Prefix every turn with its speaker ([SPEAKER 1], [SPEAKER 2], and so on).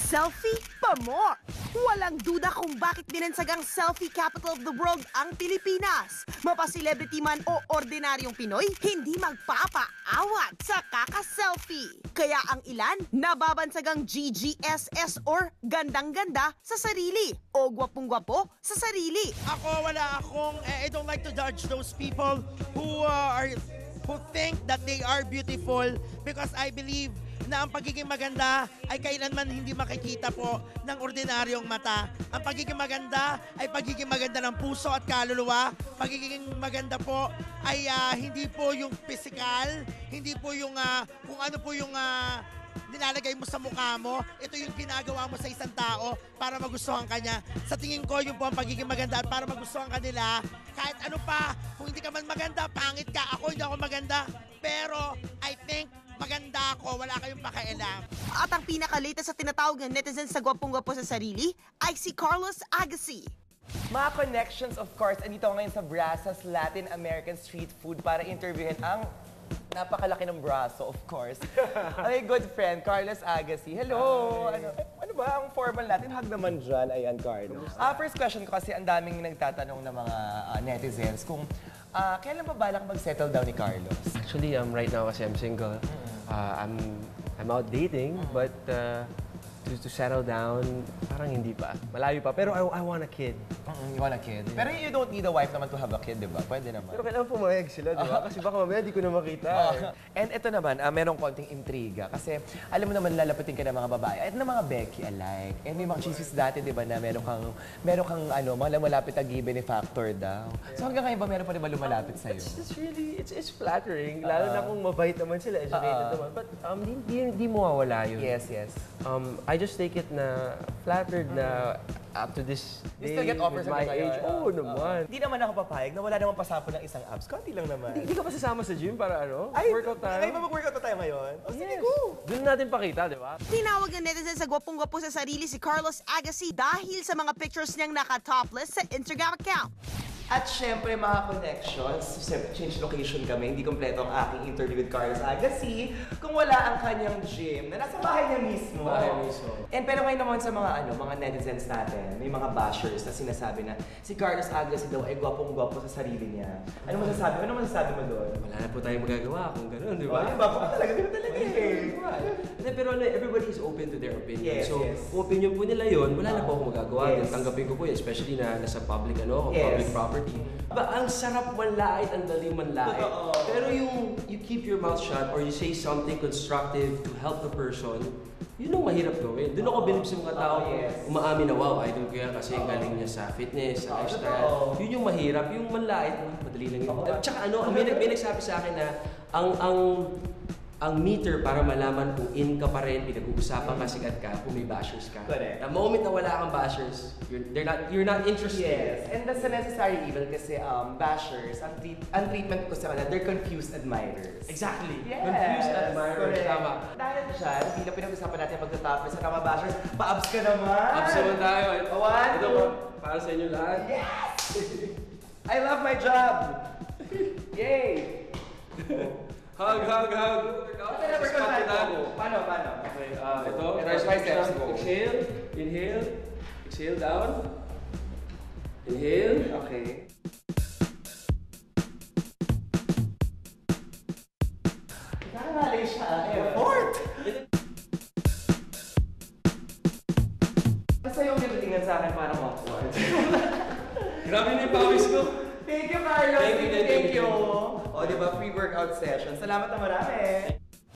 [SPEAKER 1] Selfie pa more! Walang duda kung bakit binansagang selfie capital of the world ang Pilipinas. Mapa-celebrity man o ordinaryong Pinoy, hindi magpapaawat sa kaka-selfie. Kaya ang ilan, nababansagang GGSS or gandang-ganda sa sarili o gwapong-gwapo sa sarili.
[SPEAKER 2] I don't like to judge those people who think that they are beautiful because I believe na ang pagiging maganda ay kailanman hindi makikita po ng ordinaryong mata. Ang pagiging maganda ay pagiging maganda ng puso at kaluluwa. Pagiging maganda po ay hindi po yung physical, hindi po yung kung ano po yung nilalagay mo sa mukha mo. Ito yung ginagawa mo sa isang tao para magustuhan ka niya. Sa tingin ko, yun po ang pagiging maganda at para magustuhan ka nila. Kahit ano pa, kung hindi ka man maganda, pangit ka. Ako, hindi ako maganda. Pero, I think, maganda ako, wala kayong pakialam.
[SPEAKER 1] At ang pinaka-latest sa tinatawag ng netizens sa gwapong-gwapo sa sarili ay si Carlos Agassi.
[SPEAKER 3] Mga connections, of course, andito ngayon sa Brasas Latin American Street Food para interviewin ang napakalaki ng braso, of course. My good friend, Carlos Agassi. Hello! Ano ba ang formal natin? Hug naman dyan. Ayan, Carlos. First question ko kasi ang daming nagtatanong ng mga netizens kung kailan ba balak mag-settle down ni Carlos?
[SPEAKER 4] Actually, right now kasi I'm single. I'm out dating, but to settle down, parang hindi pa. Malayo pa. Pero I want a kid.
[SPEAKER 3] You want a kid? Pero you don't need a wife naman to have a kid, di ba? Pwede naman.
[SPEAKER 4] Pero kailangan pumayag sila, di ba? Kasi baka mamaya di ko na makita.
[SPEAKER 3] And ito naman, merong konting intriga. Kasi alam mo naman, lalapitin ka ng mga babae. At ng mga Becky alike. And may mga chismis dati, di ba, na meron kang mga lumalapit na benefactor daw. So hanggang ngayon ba, meron pa rin ba lumalapit sa'yo?
[SPEAKER 4] It's flattering. Lalo na kung mabait naman sila, educated naman. But di mawawala yun.
[SPEAKER 3] Yes, yes.
[SPEAKER 4] I just take it na flattered na up to this day,
[SPEAKER 3] you still get offers
[SPEAKER 4] my age. Oo naman.
[SPEAKER 3] Hindi naman ako papayag na wala naman pasapon ng isang abs. Konti lang naman.
[SPEAKER 4] Hindi ka pa sasama sa gym para workout tayo?
[SPEAKER 3] Ay, mag-workout na tayo ngayon? Sige,
[SPEAKER 4] Yes.
[SPEAKER 3] go!
[SPEAKER 4] Doon natin pakita, di ba?
[SPEAKER 1] Tinawag ng netizens sa gwapong-gwapo sa sarili si Carlos Agassi dahil sa mga pictures niyang naka-topless sa Instagram account.
[SPEAKER 3] At syempre, mga connections, change location kami, hindi kompleto ang aking interview with Carlos Agassi kung wala ang kanyang gym na nasa bahay niya mismo. And pero ngayon naman sa mga netizens natin, may mga bashers na sinasabi na si Carlos Agassi daw ay gwapong-gwapo sa sarili niya. Ano masasabi mo doon?
[SPEAKER 4] Wala na po tayong magagawa kung gano'n, di ba?
[SPEAKER 3] Ay, gwapo ka talaga, ganun talaga
[SPEAKER 4] Hindi, pero everybody is open to their opinion.
[SPEAKER 3] Yes,
[SPEAKER 4] so,
[SPEAKER 3] yes.
[SPEAKER 4] kung opinion po nila yun, wala na po akong magagawa.
[SPEAKER 3] Yes.
[SPEAKER 4] Tanggapin ko po yun, especially na nasa public,
[SPEAKER 3] Yes.
[SPEAKER 4] public property. Ba, ang sarap manlait, ang daling manlait. Pero you keep your mouth shut or you say something constructive to help the person, yun ang mahirap gawin. Doon ako bilib sa mga tao, umaamin na, wow, idol ko yan kasi galing niya sa fitness, sa lifestyle. Yun yung mahirap, yung manlait, madali lang yun. At saka may nagsabi sa akin na ang meter para malaman kung in ka pa rin, pinag-uusapan ka, sikat ka, kung may bashers ka.
[SPEAKER 3] Correct.
[SPEAKER 4] The moment na wala kang bashers, you're not interested.
[SPEAKER 3] Yes, and that's a necessary evil kasi bashers, ang treatment ko sa kanila, they're confused admirers.
[SPEAKER 4] Exactly.
[SPEAKER 3] Yes.
[SPEAKER 4] Confused admirers. Tama.
[SPEAKER 3] Dahil dyan, hindi na pinag-usapan natin pagtatapos sa mga bashers. Pa-abs ka naman!
[SPEAKER 4] Abs naman tayo.
[SPEAKER 3] One,
[SPEAKER 4] Ito
[SPEAKER 3] two.
[SPEAKER 4] para sa inyo lahat.
[SPEAKER 3] Yes! I love my job! Yay!
[SPEAKER 4] Hug.
[SPEAKER 3] Ito na, workout tayo. Paano?
[SPEAKER 4] Okay, ito.
[SPEAKER 3] There's my steps.
[SPEAKER 4] Exhale. Inhale. Exhale down. Inhale.
[SPEAKER 3] Okay. Nangalay siya. Effort! Basta yung nilutingan sa akin parang awkward.
[SPEAKER 4] Grabe na yung pawis ko.
[SPEAKER 3] Thank you, Carlos.
[SPEAKER 4] Thank you.
[SPEAKER 3] O, diba, free workout session. Salamat na marami.